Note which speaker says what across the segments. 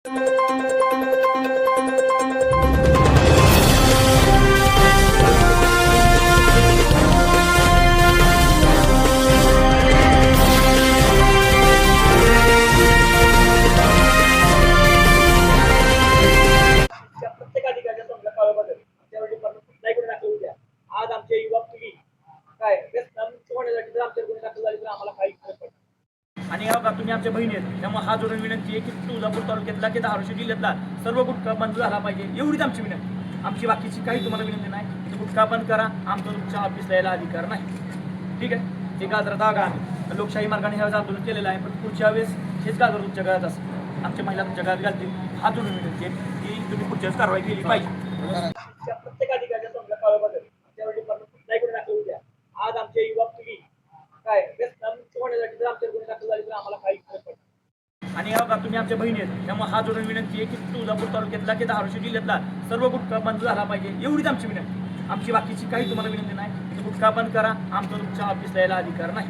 Speaker 1: प्रत्येक अधिकाऱ्याच्या समजा काळाबद्दल त्यावेळी नाही कोणी दाखल उद्या आज आमच्या युवा पिढी काय व्यस्त होण्यासाठी जर आमच्या गुन्हे दाखल झाले तर आम्हाला काही फरक पडत आणि बघा तुम्ही आमच्या बहिणी आहेत त्यामुळे हा जोडून विनंती आहे की तुळजापूर तालुक्यातला की धाराशिव जिल्ह्यातला सर्व गुटखा बंद झाला पाहिजे एवढीच आमची विनंती. आमची बाकीची काही तुम्हाला विनंती नाही. गुटखा बंद करा, आमचा तुमच्या ऑफिसला यायला अधिकार नाही. ठीक आहे, ते गाजरात आगा आम्ही लोकशाही मार्गाने ह्यावेळेस आंदोलन केलेलं आहे, पण पुढच्या वेळेस हेच गाजर तुमच्या गळ्यात असं आमच्या महिला तुमच्या गळ्यात घालतील. हा जोडून विनंती आहे की तुम्ही पुढच्या वेळेस कारवाई केली पाहिजे. प्रत्येक अधिकाऱ्याच्या समजा काळाबद्दल त्यावेळी नाही कोणी दाखल उद्या आज आमच्या युवा पिढी काय व्यस्त होण्यासाठी जर आमच्या गुन्हे दाखल झाले तर आम्हाला काही फरक पडत आणि बघा तुम्ही आमच्या बहिणी आहेत त्यामुळे हा जोडून विनंती आहे की तुळजापूर तालुक्यातला की धाराशिव जिल्ह्यातला सर्व गुटखा बंद झाला पाहिजे एवढीच आमची विनंती. आमची बाकीची काही तुम्हाला विनंती नाही. गुटखा बंद करा, आमचा तुमच्या ऑफिसला यायला अधिकार नाही.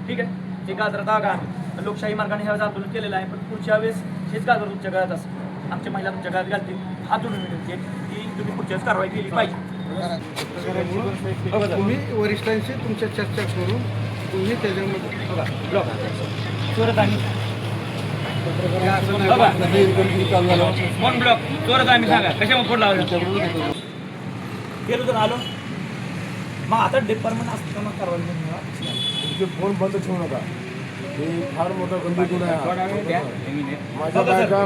Speaker 1: ठीक आहे, ते गाजरात आगा आम्ही लोकशाही मार्गाने ह्यावेळेस आंदोलन केलेलं आहे, पण पुढच्या वेळेस हेच गाजर तुमच्या गळ्यात असं आमच्या महिला तुमच्या गळ्यात घालतील. हा जोडून विनंती आहे की तुम्ही पुढच्या वेळेस कारवाई केली पाहिजे.
Speaker 2: तुम्ही वरिष्ठांशी तुमच्या चर्चा करून तुम्ही त्याच्यामध्ये
Speaker 1: चोरत आम्ही ब्लॉक चोरत आम्ही सांगा कशामध्ये फोन लावला गेलो तर आलो मग आता डिपार्टमेंट असताना कारवाई
Speaker 2: तुमचे फोन बंद ठेवू नका. हे फार मोठा गंभीर गुन्हा आहे. माझ्या बायका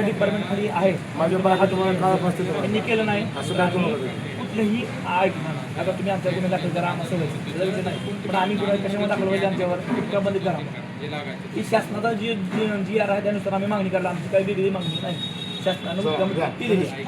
Speaker 1: डिपार्टमेंट खाली आहे.
Speaker 2: माझ्या बायका तुम्हाला काळा असते
Speaker 1: मी केलं नाही
Speaker 2: असं काय करू नका.
Speaker 1: कुठलंही आता तुम्ही आमच्या गुन्हे दाखल करा असं व्हायचं नाही, पण आम्ही गुन्हा कशामध्ये दाखल व्हायचे आमच्यावर गुटखा बंद करा ही शासनाचा जी आर आहे त्यानुसार आम्ही मागणी करायला आमची काही वेगळी मागणी नाही. शासनानं गुटखा दिलेली आहे.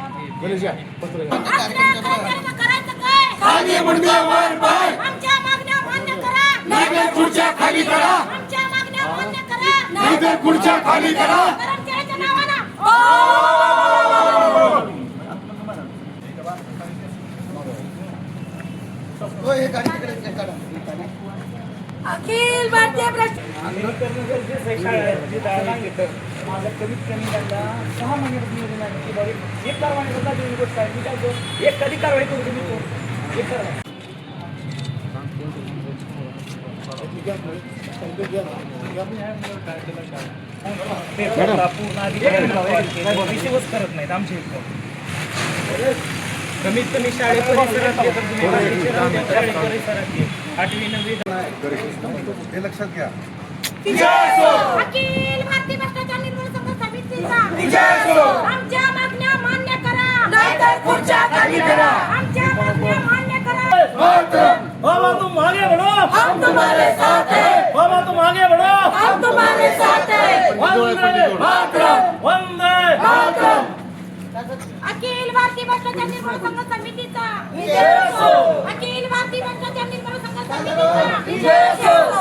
Speaker 3: अखिल भारतीय
Speaker 1: माझं कमीत कमी त्यांना 6 महिन्यापासून योजना आहे की बाबा एक कारवाई करता दोन गोष्ट आहे. मी काय करतो एक कधी कारवाई करू तुम्ही तो एक कारवाई पूर्ण करत नाहीत आमच्या इथं. कमीत कमी शाळेत परिसरात 8वी 9वी
Speaker 2: हे लक्षात घ्या.
Speaker 3: अखिल भारतीय भ्रष्टाचार निर्मूलन संघ समितीचा आमच्या मागण्या मान्य करा, नाहीतर खुर्च्या खाली करा. आमच्या मागण्या मान्य करा.
Speaker 1: बाबा तुम आगे बढ़ो,
Speaker 3: हम तुम्हारे साथ हैं.
Speaker 1: बाबा तुम आगे बढ़ो,
Speaker 3: हम तुम्हारे साथ हैं.
Speaker 1: वंदे मातरम, वंदे मातरम.
Speaker 3: अखिल भारतीय भ्रष्टाचार निर्मूलन संघ समितीचा अखिल भारतीय भ्रष्टाचार निर्मूलन संघ समितीचा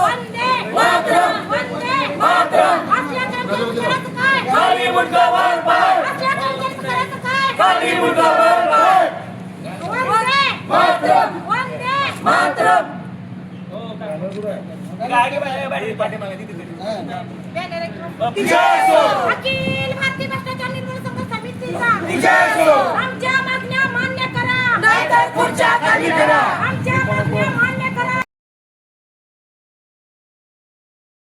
Speaker 3: वंदे मातरम, वंदे मातरम. असल्या कर्तव्याचं करायचं काय?
Speaker 1: खाली मुंडका वर पाय,
Speaker 3: असल्या कर्तव्याचं करायचं काय?
Speaker 1: खाली मुंडका वर पाय.
Speaker 3: वंदे मातरम, वंदे मातरम.
Speaker 1: आगे बढ़े पाठीमागे तिथे
Speaker 3: अखिल भारतीय भ्रष्टाचार निर्मूलन संघ समितीचा आमच्या मागण्या मान्य करा, नाहीतर खुर्च्या खाली करा. आमच्या मागण्या